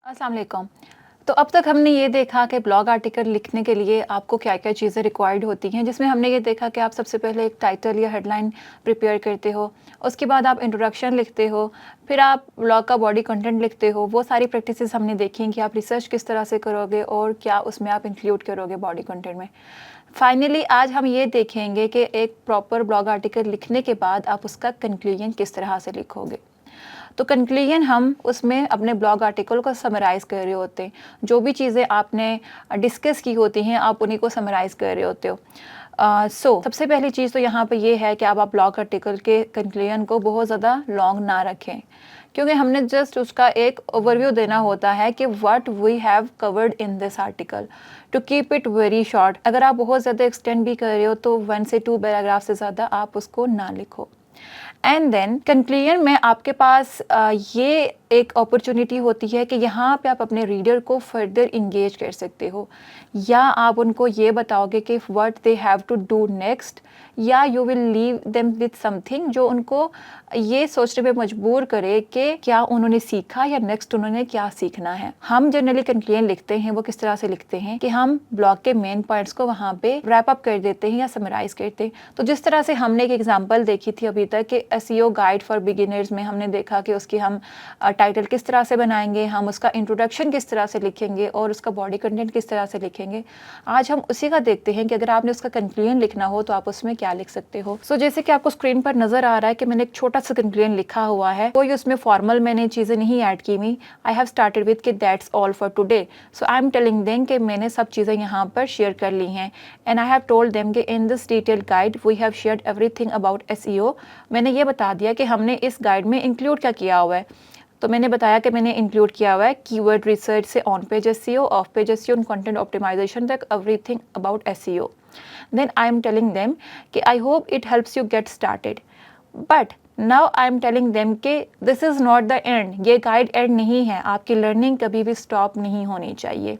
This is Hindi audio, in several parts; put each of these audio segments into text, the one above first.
अस्सलाम वालेकुम। तो अब तक हमने ये देखा कि ब्लॉग आर्टिकल लिखने के लिए आपको क्या-क्या चीज़ें रिक्वायर्ड होती हैं, जिसमें हमने ये देखा कि आप सबसे पहले एक टाइटल या हेडलाइन प्रिपेयर करते हो, उसके बाद आप इंट्रोडक्शन लिखते हो, फिर आप ब्लॉग का बॉडी कंटेंट लिखते हो। वो सारी प्रैक्टिसेस हमने देखी कि आप रिसर्च किस तरह से करोगे और क्या उसमें आप इंक्लूड करोगे बॉडी कंटेंट में। फाइनली आज हम ये देखेंगे कि एक प्रॉपर ब्लॉग आर्टिकल लिखने के बाद आप उसका कंक्लूजन किस तरह से लिखोगे। तो कंक्लूजन हम उसमें अपने ब्लॉग आर्टिकल को समराइज़ कर रहे होते हैं। जो भी चीज़ें आपने डिस्कस की होती हैं आप उन्हीं को समराइज़ कर रहे होते हो। सबसे पहली चीज़ तो यहाँ पे ये है कि आप ब्लॉग आर्टिकल के कंक्लूजन को बहुत ज़्यादा लॉन्ग ना रखें, क्योंकि हमने जस्ट उसका एक ओवरव्यू देना होता है कि what we have covered in this article, to keep it very short. अगर आप बहुत ज़्यादा एक्सटेंड भी कर रहे हो तो 1 से 2 पैराग्राफ से ज़्यादा आप उसको ना लिखो। एंड देन कंक्लूजन में आपके पास ये एक अपॉर्चुनिटी होती है कि यहाँ पे आप अपने रीडर को फर्दर इंगेज कर सकते हो, या आप उनको ये बताओगे कि what they have to do next, या you will leave them with something जो उनको ये सोचने पे मजबूर करे कि क्या उन्होंने सीखा या नेक्स्ट उन्होंने क्या सीखना है। हम जनरली कंक्लूजन लिखते हैं वो किस तरह से लिखते हैं कि हम ब्लॉग के मेन पॉइंट्स को वहाँ पे रैप अप कर देते हैं या समराइज करते हैं। तो जिस तरह से हमने एक एग्जांपल देखी थी अभी तक कि एसईओ गाइड फॉर बिगिनर्स में हमने देखा कि उसकी हम टाइटल किस तरह से बनाएंगे, हम उसका इंट्रोडक्शन किस तरह से लिखेंगे और उसका बॉडी कंटेंट किस तरह से लिखेंगे। आज हम उसी का देखते हैं कि अगर आपने उसका कंक्लूजन लिखना हो तो आप उसमें क्या लिख सकते हो। जैसे कि आपको स्क्रीन पर नजर आ रहा है कि मैंने एक छोटा सा कंक्लूजन लिखा हुआ है, कोई उसमें फॉर्मल मैंने चीजें नहीं ऐड की हुई। आई हैव स्टार्टेड विद कि that's all for today. So I am telling them कि मैंने सब चीजें यहाँ पर शेयर कर ली हैं, and I have told them कि in this detail guide we have shared everything about SEO. मैंने ये बता दिया कि हमने इस गाइड में इंक्लूड क्या किया हुआ है। तो मैंने बताया कि मैंने इंक्लूड किया हुआ है कीवर्ड रिसर्च से on page SEO, off page SEO, content optimisation तक, everything about SEO. Then I am telling them कि I hope it helps you get started, but now I am telling them कि this is not the end. ये गाइड एंड नहीं है, आपकी लर्निंग कभी भी स्टॉप नहीं होनी चाहिए।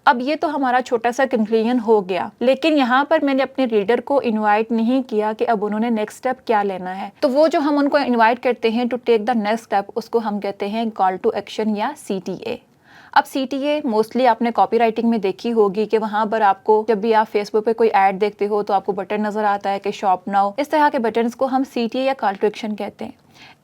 अब ये तो हमारा छोटा सा कंक्लूजन हो गया, लेकिन यहाँ पर मैंने अपने रीडर को इनवाइट नहीं किया कि अब उन्होंने नेक्स्ट स्टेप क्या लेना है। तो वो जो हम उनको इनवाइट करते हैं to take the next step, उसको हम कहते हैं कॉल टू एक्शन या CTA। अब CTA मोस्टली आपने कॉपी राइटिंग में देखी होगी कि वहाँ पर आपको जब भी आप फेसबुक पे कोई ऐड देखते हो तो आपको बटन नजर आता है कि शॉप नाउ। इस तरह के बटन्स को हम CTA या कॉल टू एक्शन कहते हैं।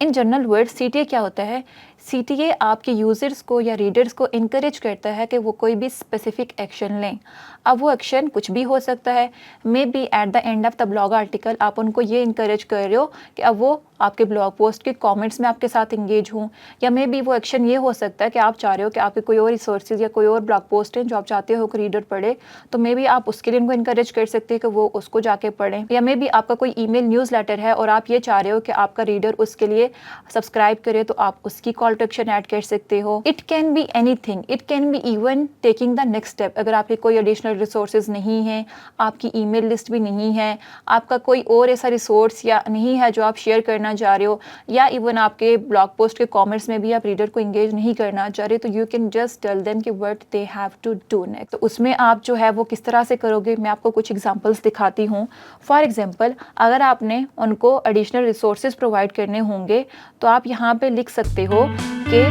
इन जनरल वर्ड CTA क्या होता है? CTA आपके यूजर्स को या रीडर्स को इनकरेज करता है कि वो कोई भी स्पेसिफिक एक्शन लें। अब वो एक्शन कुछ भी हो सकता है। May be at the end of the blog article आप उनको ये इनकरेज कर रहे हो कि अब वो आपके ब्लॉग पोस्ट के कमेंट्स में आपके साथ इंगेज हों, या मे बी वो एक्शन ये हो सकता है कि आप चाह रहे हो कि आपके कोई और रिसोर्सेज या कोई और ब्लॉग पोस्ट हैं जो आप चाहते हो कि रीडर पढ़े, तो मे बी आप उसके लिए उनको इनकरेज कर सकते हैं कि वो उसको जाके पढ़ें। या मे बी आपका कोई ईमेल न्यूज़लेटर है और आप ये चाह रहे हो कि आपका रीडर उसके लिए सब्सक्राइब करे, तो आप उसकी कॉल टू एक्शन ऐड कर सकते हो। It can be anything, it can be even taking the next step. अगर आपके कोई एडिशनल रिसोर्सेज नहीं है, आपकी ईमेल लिस्ट भी नहीं है, आपका कोई और ऐसा रिसोर्स या नहीं है जो आप शेयर करना चाह रहे हो, या इवन आपके ब्लॉग पोस्ट के कमेंट्स में भी आप रीडर को इंगेज नहीं करना चाह रहे, तो you can just tell them कि what they have to do next. तो उसमें आप जो है वो किस तरह से करोगे, मैं आपको कुछ एग्जांपल्स दिखाती हूँ। फॉर एग्जांपल, अगर आपने उनको एडिशनल रिसोर्सेज प्रोवाइड करने होंगे तो आप यहाँ पे लिख सकते हो कि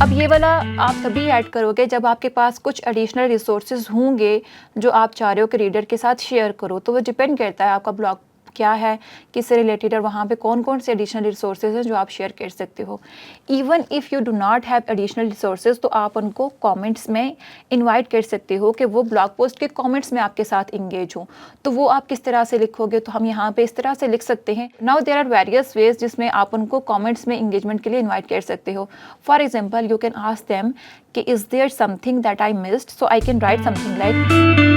अब ये वाला आप तभी ऐड करोगे जब आपके पास कुछ एडिशनल रिसोर्सेज होंगे जो आप चाह रहे हो कि रीडर के साथ शेयर करो। तो वो डिपेंड करता है आपका ब्लॉग क्या है, किससे रिलेटेड, और वहाँ पे कौन कौन से एडिशनल रिसोर्सेज हैं जो आप शेयर कर सकते हो। Even if you do not have additional resources, तो आप उनको कमेंट्स में इनवाइट कर सकते हो कि वो ब्लॉग पोस्ट के कमेंट्स में आपके साथ इंगेज हो। तो वो आप किस तरह से लिखोगे, तो हम यहाँ पे इस तरह से लिख सकते हैं। Now there are various ways जिसमें आप उनको कमेंट्स में इंगेजमेंट के लिए इन्वाइट कर सकते हो। For example, you can ask them कि is there something that I missed, so I can write something like,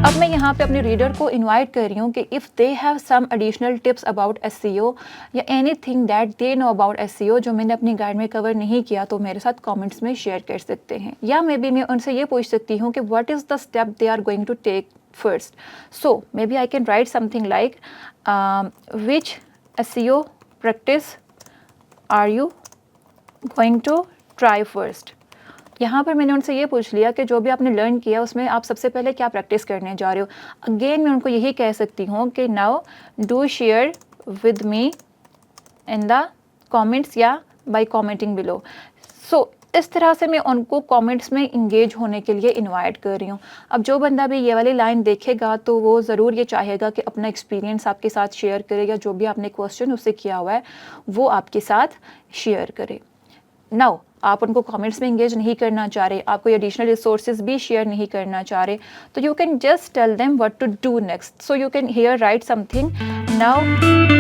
अब मैं यहाँ पे अपने रीडर को इनवाइट कर रही हूँ कि if they have some additional tips about SEO या anything that they know about SEO जो मैंने अपनी गाइड में कवर नहीं किया, तो मेरे साथ कमेंट्स में शेयर कर सकते हैं। या मे बी मैं उनसे ये पूछ सकती हूँ कि what is the step they are going to take first. So maybe I can write something like which SEO practice are you going to try first. यहाँ पर मैंने उनसे ये पूछ लिया कि जो भी आपने लर्न किया उसमें आप सबसे पहले क्या प्रैक्टिस करने जा रहे हो। अगेन मैं उनको यही कह सकती हूँ कि now do share with me in the comments या बाय कमेंटिंग बिलो। सो इस तरह से मैं उनको कमेंट्स में इंगेज होने के लिए इनवाइट कर रही हूँ। अब जो बंदा भी ये वाली लाइन देखेगा तो वो ज़रूर ये चाहेगा कि अपना एक्सपीरियंस आपके साथ शेयर करे, या जो भी आपने क्वेश्चन उससे किया हुआ है वो आपके साथ शेयर करे। नाउ आप उनको कमेंट्स में इंगेज नहीं करना चाह रहे, आप कोई एडिशनल रिसोर्सेज भी शेयर नहीं करना चाह रहे, तो you can just tell them what to do next. So you can here write something now.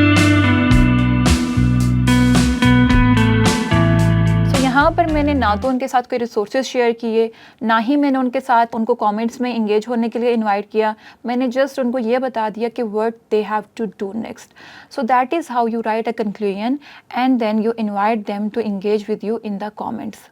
यहाँ पर मैंने ना तो उनके साथ कोई रिसोर्सेज शेयर किए, ना ही मैंने उनके साथ उनको कमेंट्स में इंगेज होने के लिए इनवाइट किया। मैंने जस्ट उनको ये बता दिया कि what they have to do next. So that is how you write a conclusion and then you invite them to engage with you in the comments.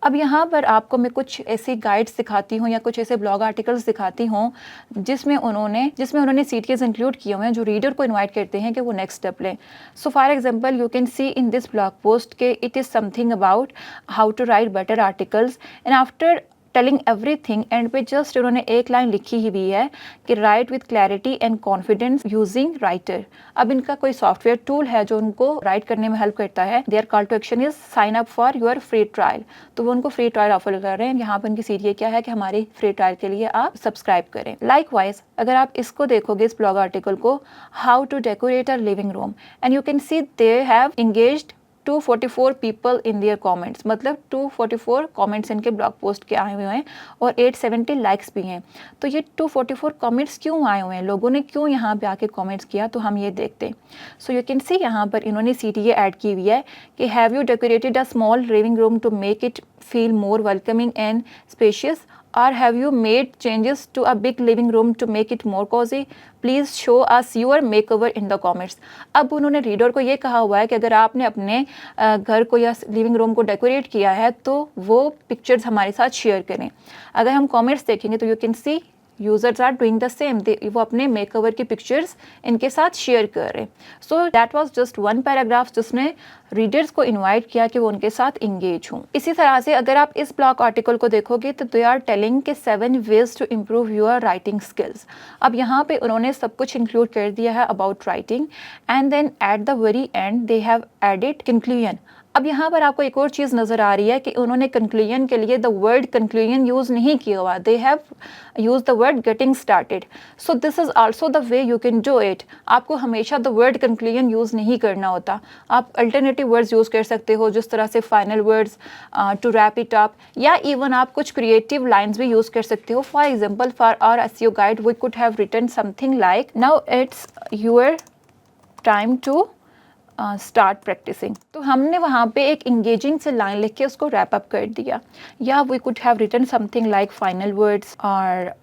अब यहाँ पर आपको मैं कुछ ऐसी गाइड्स दिखाती हूँ या कुछ ऐसे ब्लॉग आर्टिकल्स दिखाती हूँ जिसमें उन्होंने सीटीएस इंक्लूड किए हुए हैं जो रीडर को इनवाइट करते हैं कि वो नेक्स्ट स्टेप लें। So for example you can see in this blog post के it is something about how to write better articles and after telling everything end पे जस्ट उन्होंने एक लाइन लिखी ही भी है कि write with clarity and confidence using writer. अब इनका कोई सॉफ्टवेयर टूल है जो उनको राइट करने में हेल्प करता है। Their call to action is sign up for your free trial. तो वो उनको फ्री ट्रायल ऑफर कर रहे हैं। यहाँ पर उनकी सीरीज क्या है कि हमारी फ्री ट्रायल के लिए आप सब्सक्राइब करें। लाइकवाइज अगर आप इसको देखोगे इस ब्लॉग आर्टिकल को, how to decorate a living room, and you can see they have engaged 244 people in their comments, मतलब 244 कमेंट्स इनके ब्लॉग पोस्ट के आए हुए हैं और 870 लाइक्स भी हैं। तो ये 244 कमेंट्स क्यों आए हुए हैं, लोगों ने क्यों यहाँ पे आके कमेंट्स किया, तो हम ये देखते हैं। सो यू कैन सी यहाँ पर इन्होंने सीटीए ऐड की हुई है कि have you decorated a small living room to make it feel more welcoming and spacious, or have you made changes to a big living room to make it more cozy? Please show us your makeover in the comments। अब उन्होंने रीडर को ये कहा हुआ है कि अगर आपने अपने घर को या लिविंग रूम को डेकोरेट किया है तो वो पिक्चर्स हमारे साथ शेयर करें। अगर हम कमेंट्स देखेंगे तो you can see users are doing the same, वो अपने मेकओवर की पिक्चर्स इनके साथ शेयर कर रहे हैं। So that was just one paragraph जिसने रीडर्स को इनवाइट किया कि वो उनके साथ इंगेज हों। इसी तरह से अगर आप इस ब्लॉग आर्टिकल को देखोगे तो दे आर टेलिंग के 7 ways to improve your writing skills. अब यहाँ पे उन्होंने सब कुछ इंक्लूड कर दिया है about writing and then at the very end they have added conclusion. अब यहाँ पर आपको एक और चीज़ नज़र आ रही है कि उन्होंने कंक्लूजन के लिए द वर्ड कंक्लूजन यूज़ नहीं किया हुआ, they have use the word getting started. So this is also the way you can do it. आपको हमेशा द वर्ड कंक्लूजन यूज़ नहीं करना होता, आप अल्टरनेटिव वर्ड्स यूज़ कर सकते हो जिस तरह से final words, to wrap it up, या इवन आप कुछ क्रिएटिव लाइन्स भी यूज़ कर सकते हो। For example for our SEO guide we could have written something like now it's your time to start practicing. तो हमने वहाँ पे एक इंगेजिंग से लाइन लिख के उसको रैप अप कर दिया, या we could have written something like final words और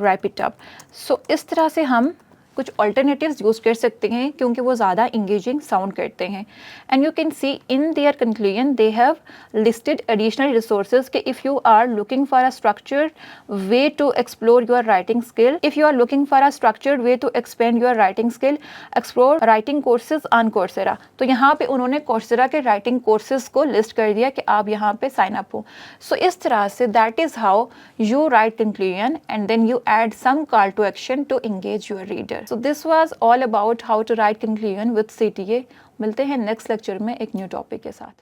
रैप इट अप। सो इस तरह से हम कुछ ऑल्टरनेटिव्स यूज़ कर सकते हैं क्योंकि वो ज़्यादा इंगेजिंग साउंड करते हैं। And you can see in their conclusion they have listed additional resources कि if you are looking for a structured way to explore your writing skill, if you are looking for a structured way to expand your writing skill, explore writing courses on Coursera. तो यहाँ पे उन्होंने कोर्सेरा के राइटिंग कोर्सेज को लिस्ट कर दिया कि आप यहाँ पे साइन अप हो। सो इस तरह say that is how you write conclusion and then you add some call to action to engage your reader. So this was all about how to write conclusion with CTA। मिलते हैं नेक्स्ट लेक्चर में एक न्यू टॉपिक के साथ।